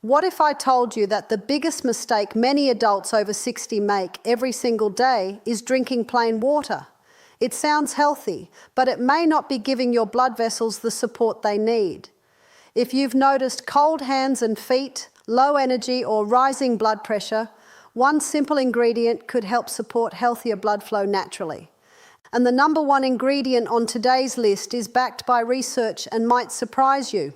What if I told you that the biggest mistake many adults over 60 make every single day is drinking plain water? It sounds healthy, but it may not be giving your blood vessels the support they need. If you've noticed cold hands and feet, low energy or rising blood pressure, one simple ingredient could help support healthier blood flow naturally. And the number one ingredient on today's list is backed by research and might surprise you.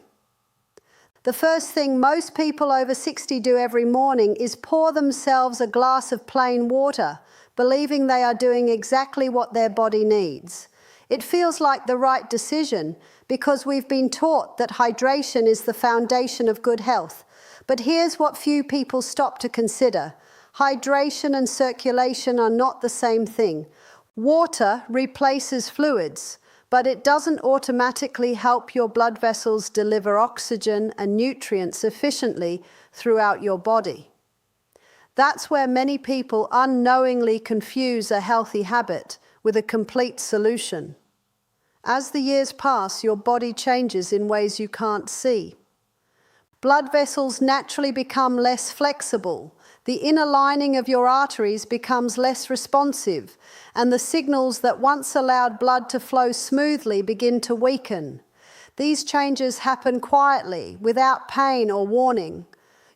The first thing most people over 60 do every morning is pour themselves a glass of plain water, believing they are doing exactly what their body needs. It feels like the right decision because we've been taught that hydration is the foundation of good health. But here's what few people stop to consider. Hydration and circulation are not the same thing. Water replaces fluids, but it doesn't automatically help your blood vessels deliver oxygen and nutrients efficiently throughout your body. That's where many people unknowingly confuse a healthy habit with a complete solution. As the years pass, your body changes in ways you can't see. Blood vessels naturally become less flexible. The inner lining of your arteries becomes less responsive, and the signals that once allowed blood to flow smoothly begin to weaken. These changes happen quietly, without pain or warning.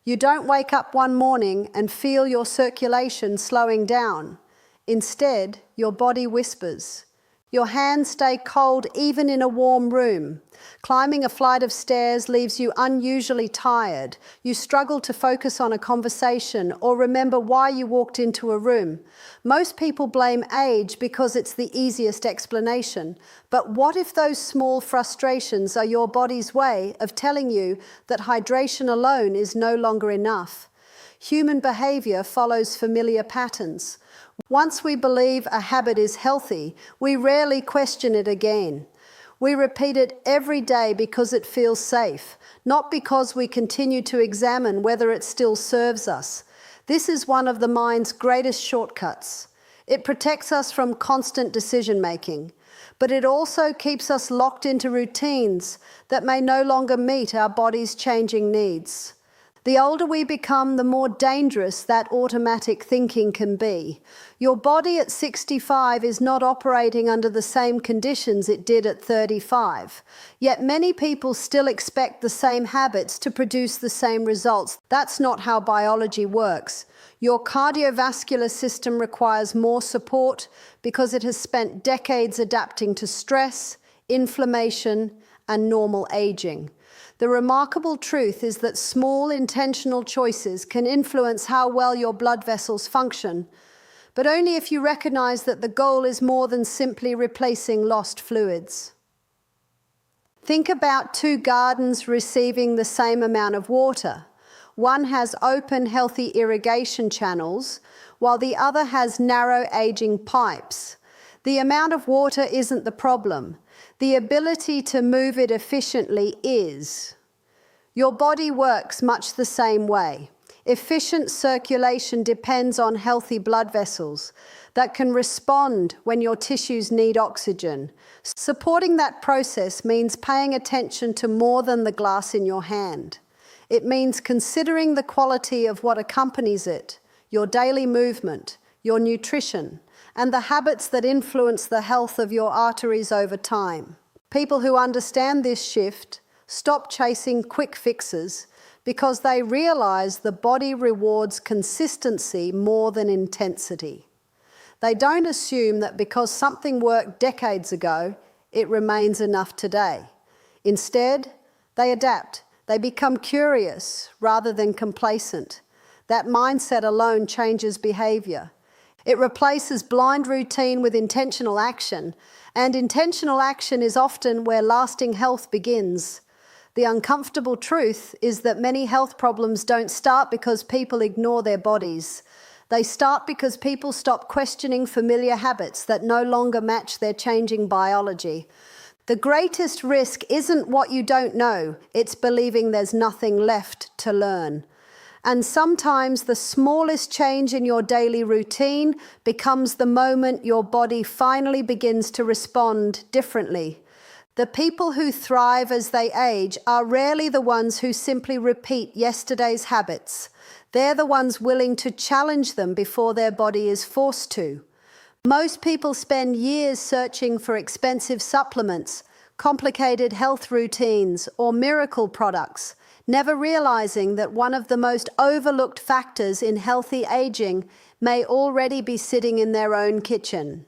You don't wake up one morning and feel your circulation slowing down. Instead, your body whispers. Your hands stay cold even in a warm room. Climbing a flight of stairs leaves you unusually tired. You struggle to focus on a conversation or remember why you walked into a room. Most people blame age because it's the easiest explanation. But what if those small frustrations are your body's way of telling you that hydration alone is no longer enough? Human behavior follows familiar patterns. Once we believe a habit is healthy, we rarely question it again. We repeat it every day because it feels safe, not because we continue to examine whether it still serves us. This is one of the mind's greatest shortcuts. It protects us from constant decision-making, but it also keeps us locked into routines that may no longer meet our body's changing needs. The older we become, the more dangerous that automatic thinking can be. Your body at 65 is not operating under the same conditions it did at 35. Yet many people still expect the same habits to produce the same results. That's not how biology works. Your cardiovascular system requires more support because it has spent decades adapting to stress, inflammation, and normal aging. The remarkable truth is that small intentional choices can influence how well your blood vessels function, but only if you recognize that the goal is more than simply replacing lost fluids. Think about two gardens receiving the same amount of water. One has open, healthy irrigation channels, while the other has narrow, aging pipes. The amount of water isn't the problem. The ability to move it efficiently is. Your body works much the same way. Efficient circulation depends on healthy blood vessels that can respond when your tissues need oxygen. Supporting that process means paying attention to more than the glass in your hand. It means considering the quality of what accompanies it, your daily movement, your nutrition, and the habits that influence the health of your arteries over time. People who understand this shift stop chasing quick fixes because they realize the body rewards consistency more than intensity. They don't assume that because something worked decades ago, it remains enough today. Instead, they adapt. They become curious rather than complacent. That mindset alone changes behavior. It replaces blind routine with intentional action, and intentional action is often where lasting health begins. The uncomfortable truth is that many health problems don't start because people ignore their bodies. They start because people stop questioning familiar habits that no longer match their changing biology. The greatest risk isn't what you don't know, it's believing there's nothing left to learn. And sometimes the smallest change in your daily routine becomes the moment your body finally begins to respond differently. The people who thrive as they age are rarely the ones who simply repeat yesterday's habits. They're the ones willing to challenge them before their body is forced to. Most people spend years searching for expensive supplements, complicated health routines, or miracle products, never realizing that one of the most overlooked factors in healthy aging may already be sitting in their own kitchen.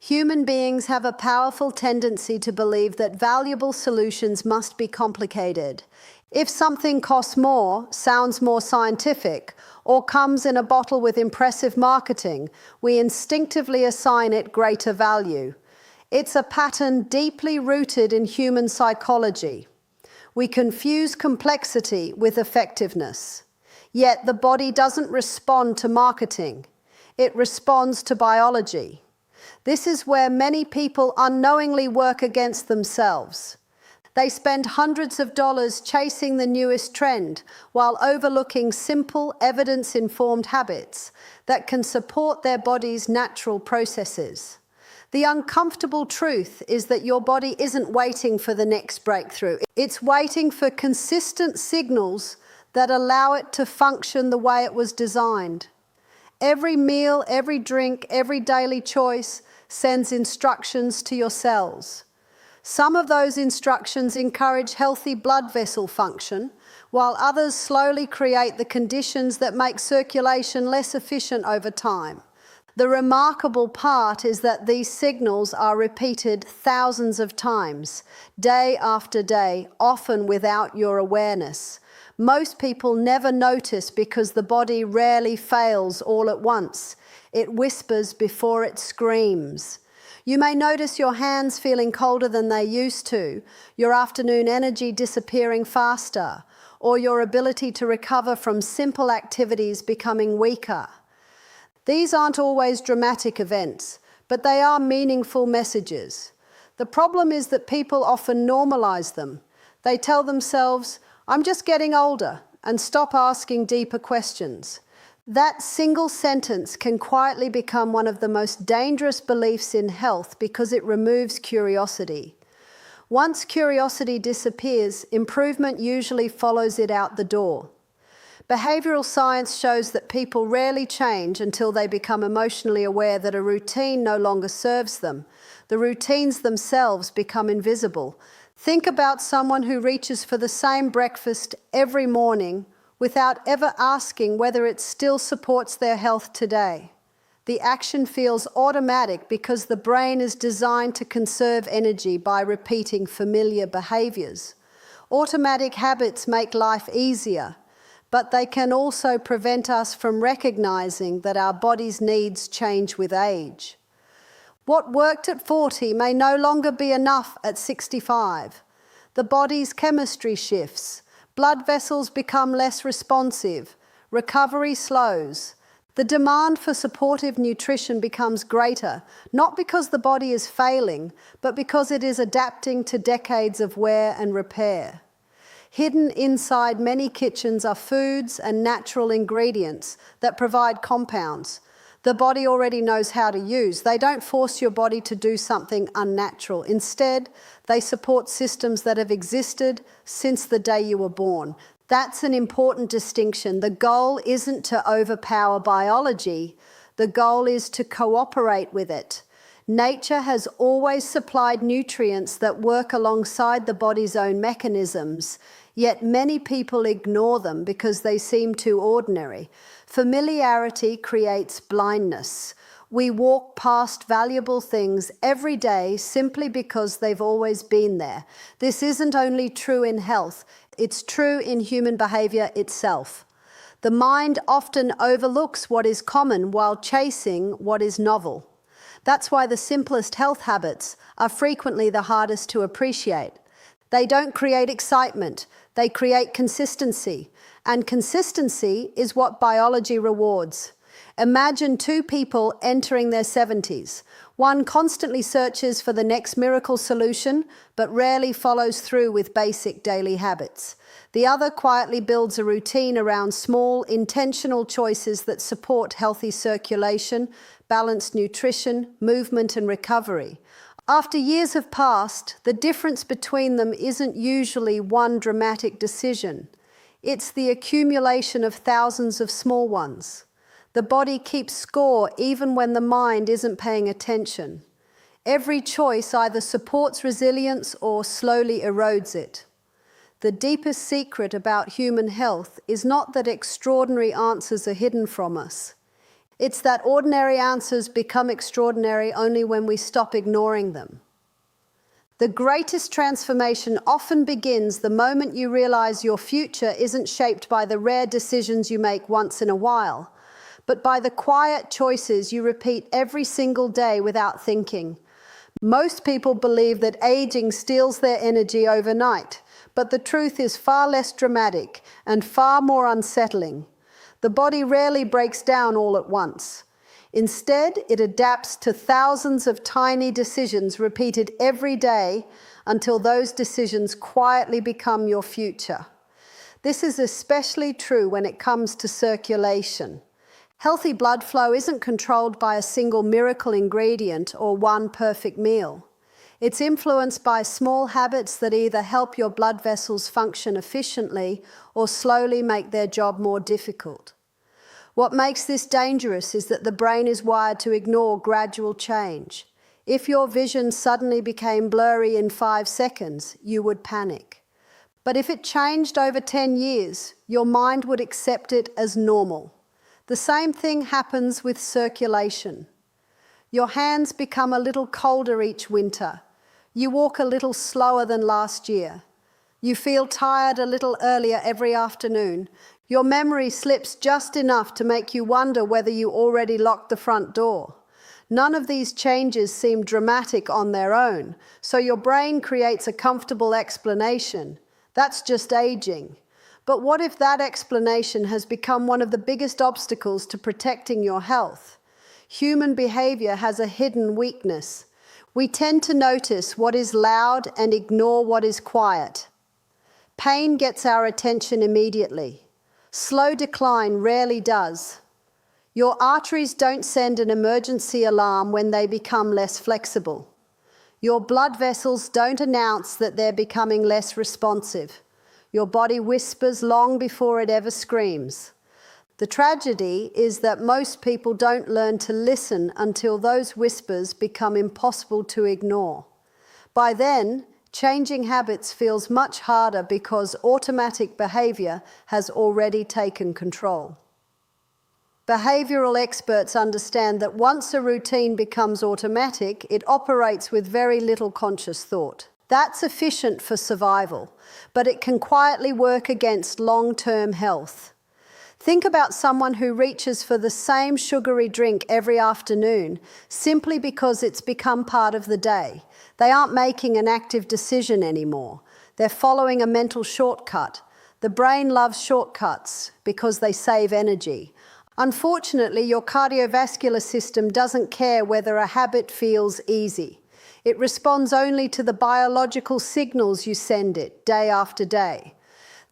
Human beings have a powerful tendency to believe that valuable solutions must be complicated. If something costs more, sounds more scientific, or comes in a bottle with impressive marketing, we instinctively assign it greater value. It's a pattern deeply rooted in human psychology. We confuse complexity with effectiveness. Yet the body doesn't respond to marketing. It responds to biology. This is where many people unknowingly work against themselves. They spend hundreds of dollars chasing the newest trend while overlooking simple, evidence-informed habits that can support their body's natural processes. The uncomfortable truth is that your body isn't waiting for the next breakthrough. It's waiting for consistent signals that allow it to function the way it was designed. Every meal, every drink, every daily choice sends instructions to your cells. Some of those instructions encourage healthy blood vessel function, while others slowly create the conditions that make circulation less efficient over time. The remarkable part is that these signals are repeated thousands of times, day after day, often without your awareness. Most people never notice because the body rarely fails all at once. It whispers before it screams. You may notice your hands feeling colder than they used to, your afternoon energy disappearing faster, or your ability to recover from simple activities becoming weaker. These aren't always dramatic events, but they are meaningful messages. The problem is that people often normalize them. They tell themselves, "I'm just getting older," and stop asking deeper questions. That single sentence can quietly become one of the most dangerous beliefs in health because it removes curiosity. Once curiosity disappears, improvement usually follows it out the door. Behavioral science shows that people rarely change until they become emotionally aware that a routine no longer serves them. The routines themselves become invisible. Think about someone who reaches for the same breakfast every morning without ever asking whether it still supports their health today. The action feels automatic because the brain is designed to conserve energy by repeating familiar behaviors. Automatic habits make life easier, but they can also prevent us from recognizing that our body's needs change with age. What worked at 40 may no longer be enough at 65. The body's chemistry shifts. Blood vessels become less responsive. Recovery slows. The demand for supportive nutrition becomes greater, not because the body is failing, but because it is adapting to decades of wear and repair. Hidden inside many kitchens are foods and natural ingredients that provide compounds the body already knows how to use. They don't force your body to do something unnatural. Instead, they support systems that have existed since the day you were born. That's an important distinction. The goal isn't to overpower biology. The goal is to cooperate with it. Nature has always supplied nutrients that work alongside the body's own mechanisms, yet many people ignore them because they seem too ordinary. Familiarity creates blindness. We walk past valuable things every day simply because they've always been there. This isn't only true in health, it's true in human behavior itself. The mind often overlooks what is common while chasing what is novel. That's why the simplest health habits are frequently the hardest to appreciate. They don't create excitement, they create consistency. And consistency is what biology rewards. Imagine two people entering their 70s. One constantly searches for the next miracle solution, but rarely follows through with basic daily habits. The other quietly builds a routine around small, intentional choices that support healthy circulation, balanced nutrition, movement and recovery. After years have passed, the difference between them isn't usually one dramatic decision. It's the accumulation of thousands of small ones. The body keeps score even when the mind isn't paying attention. Every choice either supports resilience or slowly erodes it. The deepest secret about human health is not that extraordinary answers are hidden from us. It's that ordinary answers become extraordinary only when we stop ignoring them. The greatest transformation often begins the moment you realize your future isn't shaped by the rare decisions you make once in a while, but by the quiet choices you repeat every single day without thinking. Most people believe that aging steals their energy overnight, but the truth is far less dramatic and far more unsettling. The body rarely breaks down all at once. Instead, it adapts to thousands of tiny decisions repeated every day until those decisions quietly become your future. This is especially true when it comes to circulation. Healthy blood flow isn't controlled by a single miracle ingredient or one perfect meal. It's influenced by small habits that either help your blood vessels function efficiently or slowly make their job more difficult. What makes this dangerous is that the brain is wired to ignore gradual change. If your vision suddenly became blurry in 5 seconds, you would panic. But if it changed over 10 years, your mind would accept it as normal. The same thing happens with circulation. Your hands become a little colder each winter. You walk a little slower than last year. You feel tired a little earlier every afternoon. Your memory slips just enough to make you wonder whether you already locked the front door. None of these changes seem dramatic on their own, so your brain creates a comfortable explanation. That's just aging. But what if that explanation has become one of the biggest obstacles to protecting your health? Human behavior has a hidden weakness. We tend to notice what is loud and ignore what is quiet. Pain gets our attention immediately. Slow decline rarely does. Your arteries don't send an emergency alarm when they become less flexible. Your blood vessels don't announce that they're becoming less responsive. Your body whispers long before it ever screams. The tragedy is that most people don't learn to listen until those whispers become impossible to ignore. By then, changing habits feels much harder because automatic behavior has already taken control. Behavioral experts understand that once a routine becomes automatic, it operates with very little conscious thought. That's efficient for survival, but it can quietly work against long-term health. Think about someone who reaches for the same sugary drink every afternoon simply because it's become part of the day. They aren't making an active decision anymore. They're following a mental shortcut. The brain loves shortcuts because they save energy. Unfortunately, your cardiovascular system doesn't care whether a habit feels easy. It responds only to the biological signals you send it day after day.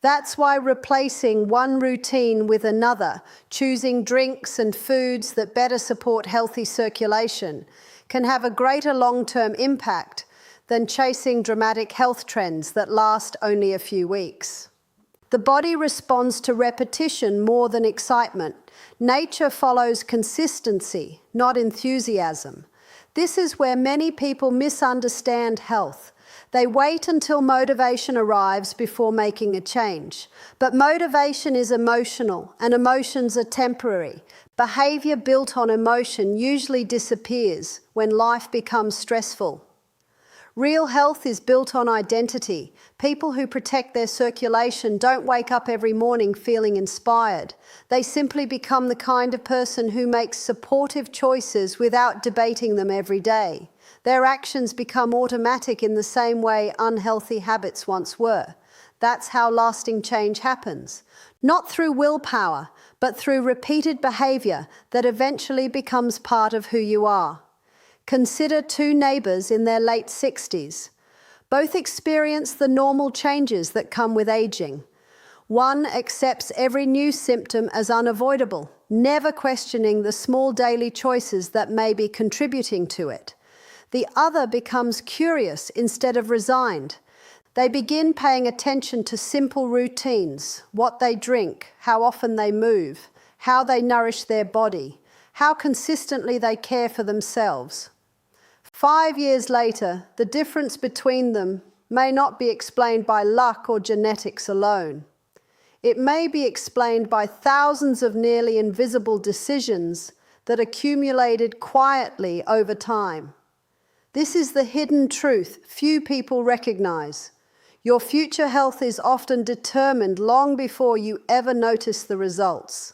That's why replacing one routine with another, choosing drinks and foods that better support healthy circulation, can have a greater long-term impact than chasing dramatic health trends that last only a few weeks. The body responds to repetition more than excitement. Nature follows consistency, not enthusiasm. This is where many people misunderstand health. They wait until motivation arrives before making a change. But motivation is emotional, and emotions are temporary. Behavior built on emotion usually disappears when life becomes stressful. Real health is built on identity. People who protect their circulation don't wake up every morning feeling inspired. They simply become the kind of person who makes supportive choices without debating them every day. Their actions become automatic in the same way unhealthy habits once were. That's how lasting change happens. Not through willpower, but through repeated behavior that eventually becomes part of who you are. Consider two neighbors in their late 60s. Both experience the normal changes that come with aging. One accepts every new symptom as unavoidable, never questioning the small daily choices that may be contributing to it. The other becomes curious instead of resigned. They begin paying attention to simple routines, what they drink, how often they move, how they nourish their body, how consistently they care for themselves. 5 years later, the difference between them may not be explained by luck or genetics alone. It may be explained by thousands of nearly invisible decisions that accumulated quietly over time. This is the hidden truth few people recognize. Your future health is often determined long before you ever notice the results.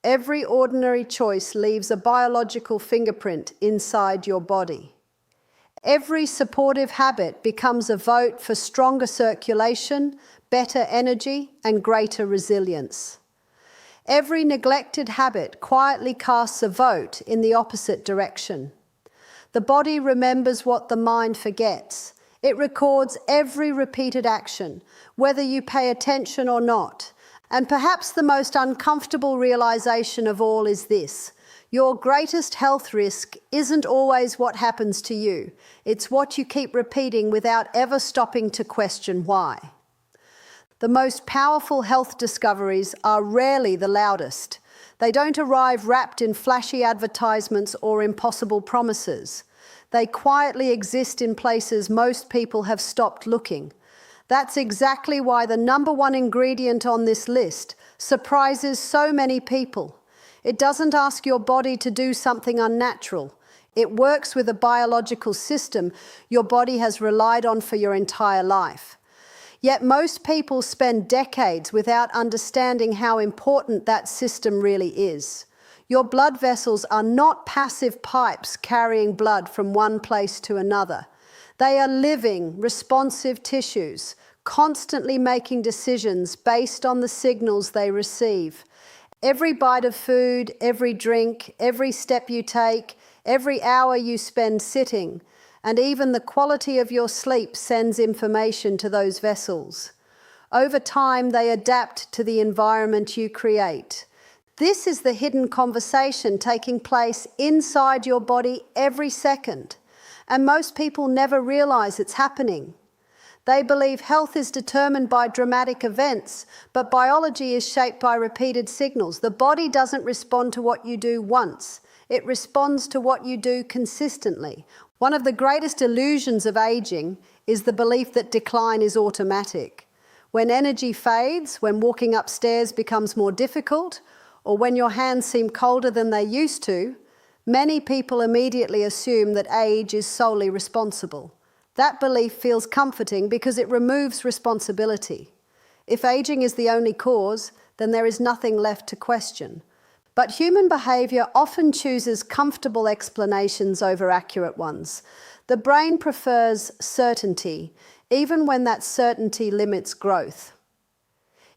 Every ordinary choice leaves a biological fingerprint inside your body. Every supportive habit becomes a vote for stronger circulation, better energy, and greater resilience. Every neglected habit quietly casts a vote in the opposite direction. The body remembers what the mind forgets. It records every repeated action, whether you pay attention or not. And perhaps the most uncomfortable realization of all is this: your greatest health risk isn't always what happens to you. It's what you keep repeating without ever stopping to question why. The most powerful health discoveries are rarely the loudest. They don't arrive wrapped in flashy advertisements or impossible promises. They quietly exist in places most people have stopped looking. That's exactly why the number one ingredient on this list surprises so many people. It doesn't ask your body to do something unnatural. It works with a biological system your body has relied on for your entire life. Yet most people spend decades without understanding how important that system really is. Your blood vessels are not passive pipes carrying blood from one place to another. They are living, responsive tissues, constantly making decisions based on the signals they receive. Every bite of food, every drink, every step you take, every hour you spend sitting, and even the quality of your sleep sends information to those vessels. Over time, they adapt to the environment you create. This is the hidden conversation taking place inside your body every second, and most people never realize it's happening. They believe health is determined by dramatic events, but biology is shaped by repeated signals. The body doesn't respond to what you do once. It responds to what you do consistently. One of the greatest illusions of aging is the belief that decline is automatic. When energy fades, when walking upstairs becomes more difficult, or when your hands seem colder than they used to, many people immediately assume that age is solely responsible. That belief feels comforting because it removes responsibility. If aging is the only cause, then there is nothing left to question. But human behavior often chooses comfortable explanations over accurate ones. The brain prefers certainty, even when that certainty limits growth.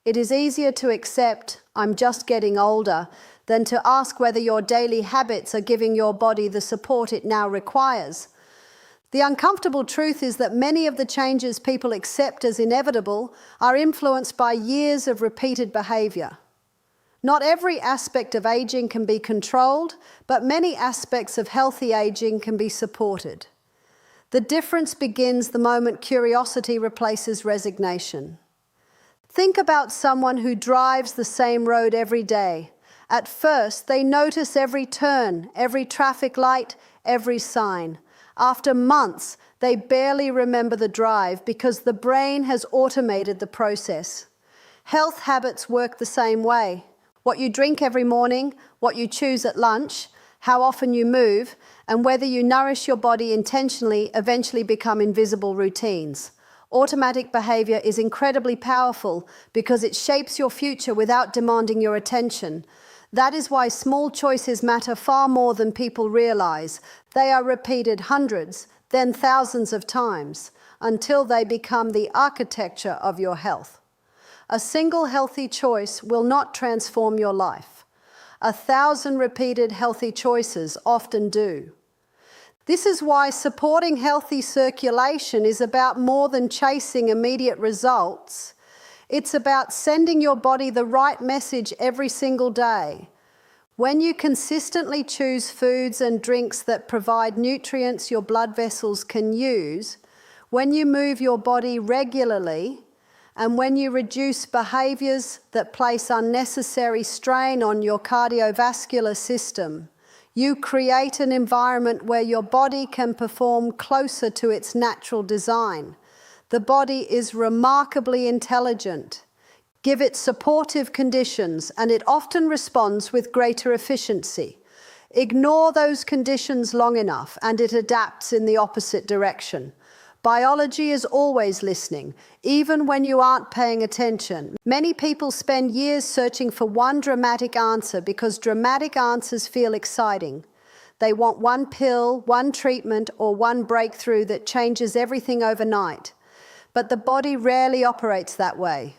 It is easier to accept, "I'm just getting older," than to ask whether your daily habits are giving your body the support it now requires. The uncomfortable truth is that many of the changes people accept as inevitable are influenced by years of repeated behavior. Not every aspect of aging can be controlled, but many aspects of healthy aging can be supported. The difference begins the moment curiosity replaces resignation. Think about someone who drives the same road every day. At first, they notice every turn, every traffic light, every sign. After months, they barely remember the drive because the brain has automated the process. Health habits work the same way. What you drink every morning, what you choose at lunch, how often you move, and whether you nourish your body intentionally eventually become invisible routines. Automatic behavior is incredibly powerful because it shapes your future without demanding your attention. That is why small choices matter far more than people realize. They are repeated hundreds, then thousands of times, until they become the architecture of your health. A single healthy choice will not transform your life. 1,000 repeated healthy choices often do. This is why supporting healthy circulation is about more than chasing immediate results. It's about sending your body the right message every single day. When you consistently choose foods and drinks that provide nutrients your blood vessels can use, when you move your body regularly, and when you reduce behaviours that place unnecessary strain on your cardiovascular system, you create an environment where your body can perform closer to its natural design. The body is remarkably intelligent. Give it supportive conditions and it often responds with greater efficiency. Ignore those conditions long enough and it adapts in the opposite direction. Biology is always listening, even when you aren't paying attention. Many people spend years searching for one dramatic answer because dramatic answers feel exciting. They want one pill, one treatment, or one breakthrough that changes everything overnight. But the body rarely operates that way.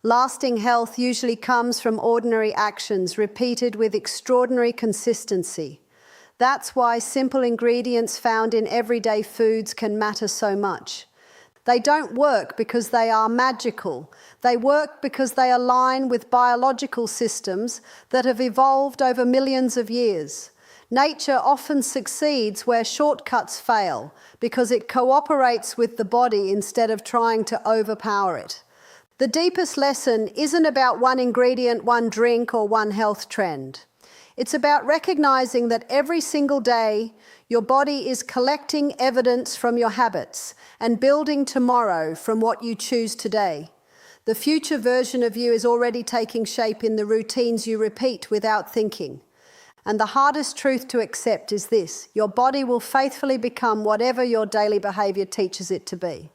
Lasting health usually comes from ordinary actions repeated with extraordinary consistency. That's why simple ingredients found in everyday foods can matter so much. They don't work because they are magical. They work because they align with biological systems that have evolved over millions of years. Nature often succeeds where shortcuts fail because it cooperates with the body instead of trying to overpower it. The deepest lesson isn't about one ingredient, one drink, or one health trend. It's about recognizing that every single day your body is collecting evidence from your habits and building tomorrow from what you choose today. The future version of you is already taking shape in the routines you repeat without thinking. And the hardest truth to accept is this: your body will faithfully become whatever your daily behavior teaches it to be.